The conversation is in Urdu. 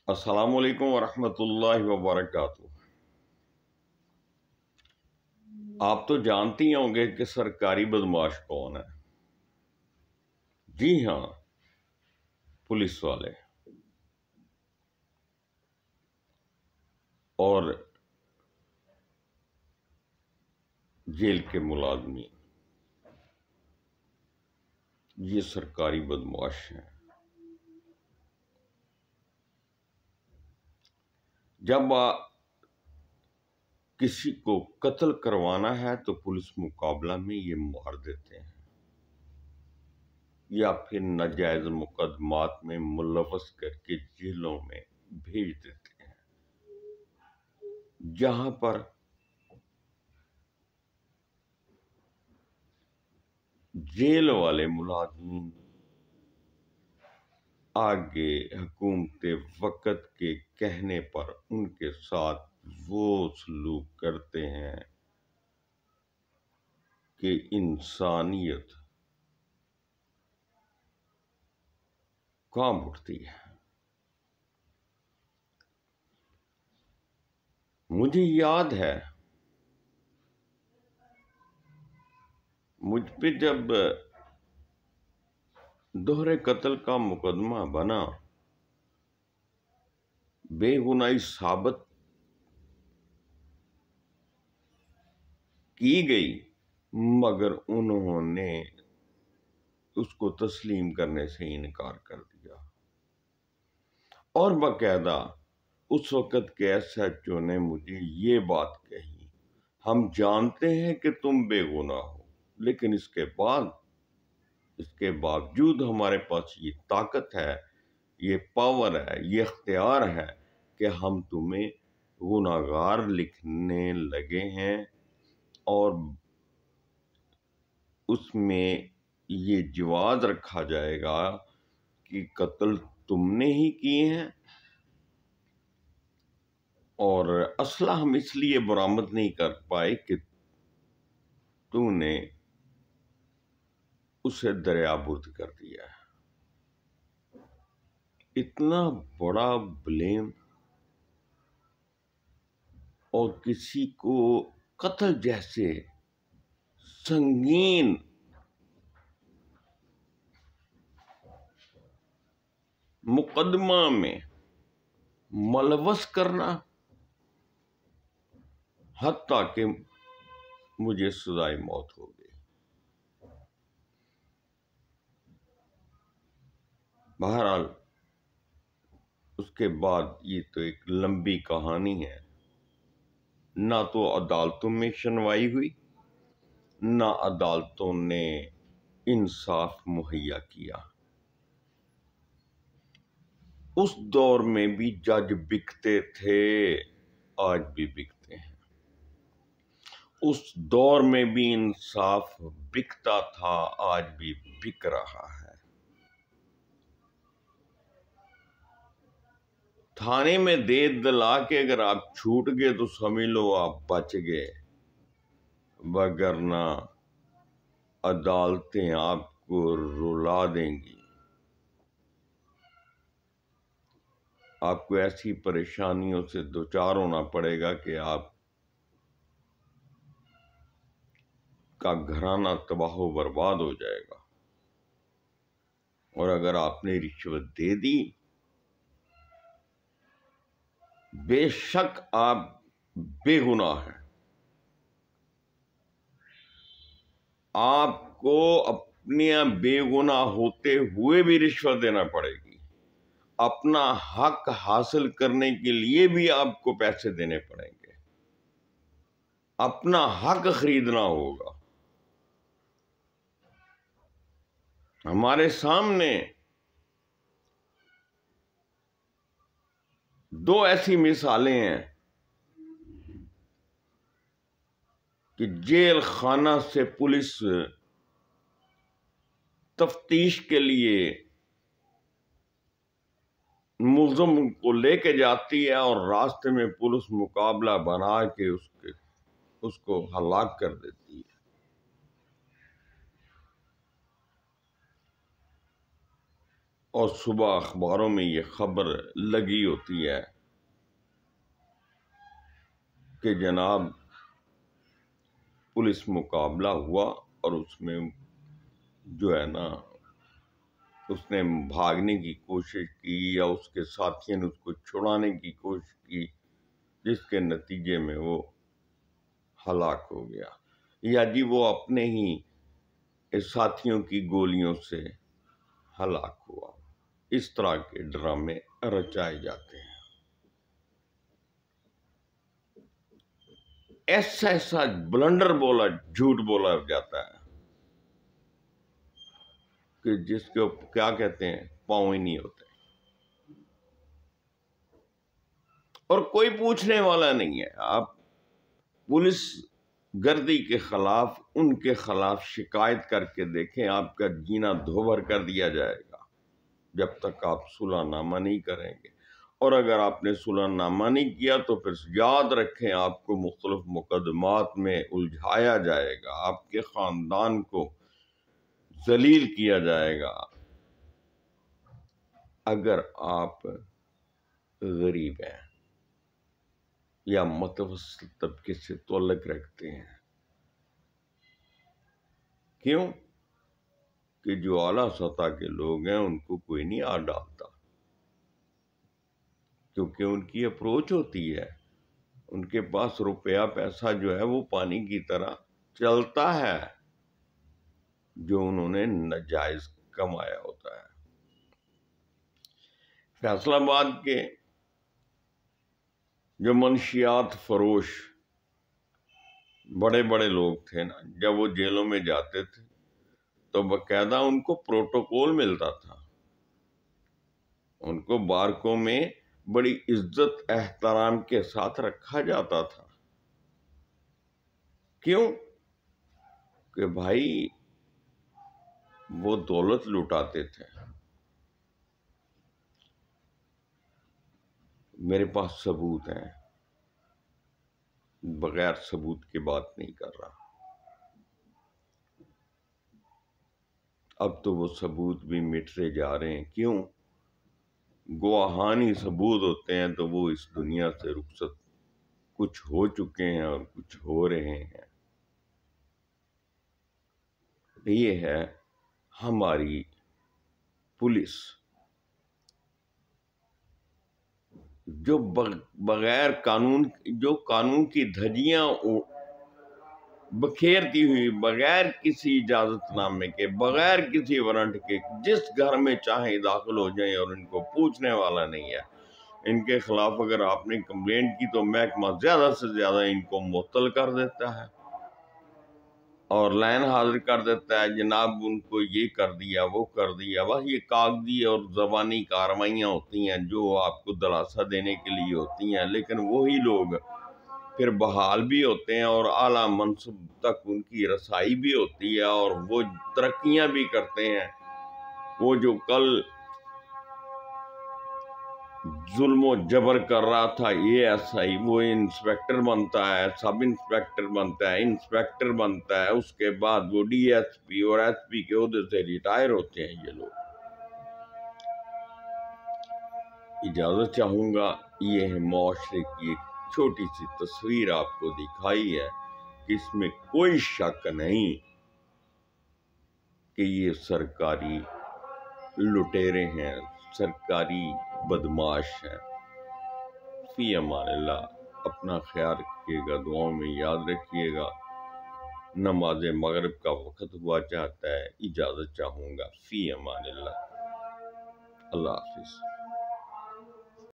السلام علیکم ورحمۃ اللہ وبرکاتہ۔ آپ تو جانتے ہی ہوں گے کہ سرکاری بدمعاش کون ہے۔ جی ہاں، پولیس والے اور جیل کے ملازمین، یہ سرکاری بدمعاش ہیں۔ جب کسی کو قتل کروانا ہے تو پولیس مقابلہ میں یہ مار دیتے ہیں یا پھر ناجائز مقدمات میں ملوث کر کے جیلوں میں بھیج دیتے ہیں، جہاں پر جیل والے ملازمین آگے حکومت وقت کے کہنے پر ان کے ساتھ وہ سلوک کرتے ہیں کہ انسانیت کانپ اٹھتی ہے۔ مجھے یاد ہے، مجھ پہ جب دوہرے قتل کا مقدمہ بنا، بے گناہی ثابت کی گئی، مگر انہوں نے اس کو تسلیم کرنے سے انکار کر دیا، اور باقاعدہ اس وقت کے ایس ایچ او نے مجھے یہ بات کہی، ہم جانتے ہیں کہ تم بے گناہ ہو، لیکن اس کے باوجود ہمارے پاس یہ طاقت ہے، یہ پاور ہے، یہ اختیار ہے کہ ہم تمہیں گناہگار لکھنے لگے ہیں، اور اس میں یہ جواز رکھا جائے گا کہ قتل تم نے ہی کیے ہیں، اور اسلحہ ہم اس لیے برآمد نہیں کر پائے کہ تو نے اسے دریابرد کر دیا ہے۔ اتنا بڑا بلیم اور کسی کو قتل جیسے سنگین مقدمہ میں ملوث کرنا، حتیٰ کہ مجھے سزائے موت ہو گئی۔ بہرحال اس کے بعد یہ تو ایک لمبی کہانی ہے، نہ تو عدالتوں میں سنوائی ہوئی، نہ عدالتوں نے انصاف مہیا کیا۔ اس دور میں بھی جج بکتے تھے، آج بھی بکتے ہیں۔ اس دور میں بھی انصاف بکتا تھا، آج بھی بک رہا ہے۔ تھانے میں دے دلا کے اگر آپ چھوٹ گئے تو سمجھ لو آپ بچ گئے، وگرنہ عدالتیں آپ کو رلا دیں گی، آپ کو ایسی پریشانیوں سے دوچار ہونا پڑے گا کہ آپ کا گھرانہ تباہ و برباد ہو جائے گا۔ اور اگر آپ نے رشوت دے دی، بے شک آپ بے گناہ ہیں، آپ کو اپنے بے گناہ ہوتے ہوئے بھی رشوت دینا پڑے گی، اپنا حق حاصل کرنے کے لیے بھی آپ کو پیسے دینے پڑیں گے، اپنا حق خریدنا ہوگا۔ ہمارے سامنے دو ایسی مثالیں ہیں کہ جیل خانہ سے پولیس تفتیش کے لیے ملزم کو لے کے جاتی ہے، اور راستے میں پولیس مقابلہ بنا کے اس کو ہلاک کر دیتی ہے۔ اور صبح اخباروں میں یہ خبر لگی ہوتی ہے کہ جناب پولیس مقابلہ ہوا اور اس میں جو ہے نا اس نے بھاگنے کی کوشش کی یا اس کے ساتھیوں نے اس کو چھڑانے کی کوشش کی، جس کے نتیجے میں وہ ہلاک ہو گیا، یا جی وہ اپنے ہی ساتھیوں کی گولیوں سے ہلاک ہوا۔ اس طرح کے ڈرامے رچائے جاتے ہیں۔ ایسا ایسا بلنڈر بولا، جھوٹ بولا جاتا ہے کہ جس کو کیا کہتے ہیں، پاؤں ہی نہیں ہوتے، اور کوئی پوچھنے والا نہیں ہے۔ آپ پولیس گردی کے خلاف، ان کے خلاف شکایت کر کے دیکھیں، آپ کا جینا دھوبر کر دیا جائے گا جب تک آپ صلح نامہ نہیں کریں گے۔ اور اگر آپ نے صلح نامہ نہیں کیا تو پھر یاد رکھیں آپ کو مختلف مقدمات میں الجھایا جائے گا، آپ کے خاندان کو ذلیل کیا جائے گا۔ اگر آپ غریب ہیں یا متوسط طبقے سے تعلق رکھتے ہیں، کیوں کہ جو اعلیٰ سطح کے لوگ ہیں ان کو کوئی نہیں آ ڈالتا، کیونکہ ان کی اپروچ ہوتی ہے، ان کے پاس روپیہ پیسہ جو ہے وہ پانی کی طرح چلتا ہے جو انہوں نے ناجائز کمایا ہوتا ہے۔ فیصل آباد کے جو منشیات فروش بڑے بڑے لوگ تھے نا، جب وہ جیلوں میں جاتے تھے تو باقاعدہ ان کو پروٹوکول ملتا تھا، ان کو بارکوں میں بڑی عزت احترام کے ساتھ رکھا جاتا تھا۔ کیوں کہ بھائی وہ دولت لٹاتے تھے۔ میرے پاس ثبوت ہیں، بغیر ثبوت کی بات نہیں کر رہا۔ اب تو وہ ثبوت بھی مٹتے جا رہے ہیں۔ کیوں؟ گواہانی ثبوت ہوتے ہیں تو وہ اس دنیا سے رخصت کچھ ہو چکے ہیں اور کچھ ہو رہے ہیں۔ یہ ہے ہماری پولیس جو بغیر قانون کی دھجیاں بکھیرتی ہوئی، بغیر کسی اجازت نامے کے، بغیر کسی وارنٹ کے جس گھر میں چاہیں داخل ہو جائیں اور ان کو پوچھنے والا نہیں ہے۔ ان کے خلاف اگر آپ نے کمپلینٹ کی تو محکمہ زیادہ سے زیادہ ان کو معطل کر دیتا ہے اور لائن حاضر کر دیتا ہے، جناب ان کو یہ کر دیا، وہ کر دیا۔ بس یہ کاغذی اور زبانی کارروائیاں ہوتی ہیں جو آپ کو دلاسا دینے کے لیے ہوتی ہیں، لیکن وہی لوگ پھر بحال بھی ہوتے ہیں اور اعلیٰ منصب تک ان کی رسائی بھی ہوتی ہے اور وہ ترقیاں بھی کرتے ہیں۔ وہ جو کل ظلم و جبر کر رہا تھا ASI، وہ انسپیکٹر بنتا ہے، سب انسپیکٹر بنتا ہے، انسپیکٹر بنتا ہے، اس کے بعد وہ DSP اور SP کے عہدے سے ریٹائر ہوتے ہیں۔ یہ لوگ اجازت چاہوں گا، یہ ہے معاشرے کی ایک چھوٹی سی تصویر آپ کو دکھائی ہے کہ اس میں کوئی شک نہیں کہ یہ سرکاری لٹیرے ہیں، سرکاری بدماش ہیں۔ فی امان اللہ۔ اپنا خیال رکھیے گا، دعاؤں میں یاد رکھیے گا۔ نماز مغرب کا وقت ہوا چاہتا ہے، اجازت چاہوں گا۔ فی امان اللہ۔ اللہ حافظ۔